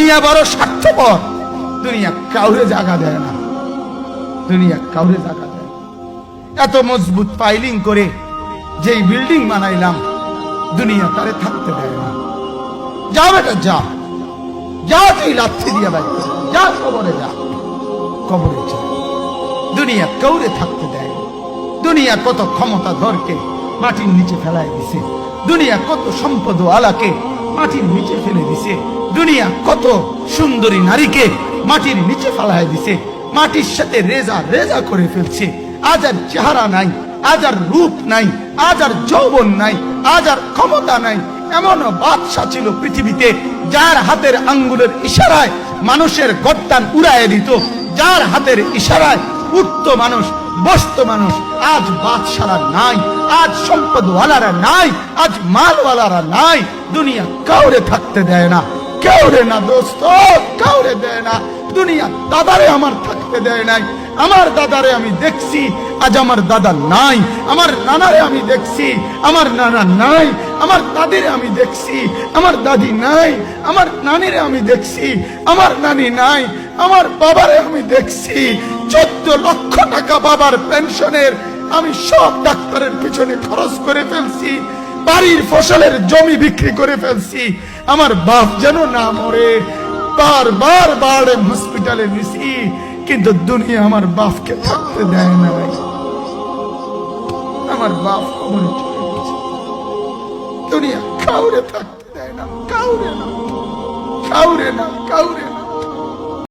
দুনিয়া বড় স্বার্থপর, দুনিয়া কাউরে জায়গা দেয় না, দুনিয়া কাউরে জায়গা দেয় না। এত মজবুত পাইলিং করে যেই বিল্ডিং বানাইলাম, দুনিয়া তারে থাকতে দেয় না। যা বেটা যা, যা তুই লাথি দিয়া বাইক যা, কবরে যা, কবরে যা। দুনিয়া কাউরে থাকতে দেয় না। দুনিয়া কত ক্ষমতা ধরকে মাটির নিচে ফেলায় দিছে, দুনিয়া কত সম্পদ আলাকে মাটির নিচে ফেলে দিছে, দুনিয়া কত সুন্দরী নারীকে মাটির নিচে ফেলায় দিছে, মাটির সাথে রেজা রেজা করে ফেলছে। আজ আর চেহারা নাই, আজ আর রূপ নাই, আজ আর যৌবন নাই, আজ আর ক্ষমতা নাই। এমন বাদশা ছিল পৃথিবীতে যার হাতের আঙ্গুলের ইশারায় মানুষের গর্দান উড়াইয়া দিত, যার হাতের ইশারায় উঠত মানুষ, বসত মানুষ। আজ বাদশারা নাই, আজ সম্পদওয়ালারা নাই, আজ মালওয়ালারা নাই। দুনিয়া কাউরে থাকতে দেয় না, কাউরে না দোস্ত, কাউরে দেয় না। দুনিয়া দাদারে আমার থাকতে দেয় নাই। আমার দাদারে আমি দেখছি, আজ আমার দাদা নাই। আমার নানারে আমি দেখছি, আমার নানা নাই। আমার দাদিরে আমি দেখছি, আমার দাদি নাই। আমার নানিরে আমি দেখছি, আমার নানি নাই। আমার বাবারে আমি দেখছি, 14 লক্ষ টাকা বাবার পেনশনের আমি সব ডাক্তারের পিছনে খরচ করে ফেলছি, বাড়ির ফসলের জমি বিক্রি করে ফেলছি। আমার বাপ যেন না মরে, বারবার বারে হসপিটালে নিছি, কিন্তু দুনিয়া আমার বাপকে থাকতে দেয় না। আমার বাপ কবরে চলে গেছে, দুনিয়া কাউরে থাকতে দেয় না, কাউরে না, কাউরে না, কাউরে না।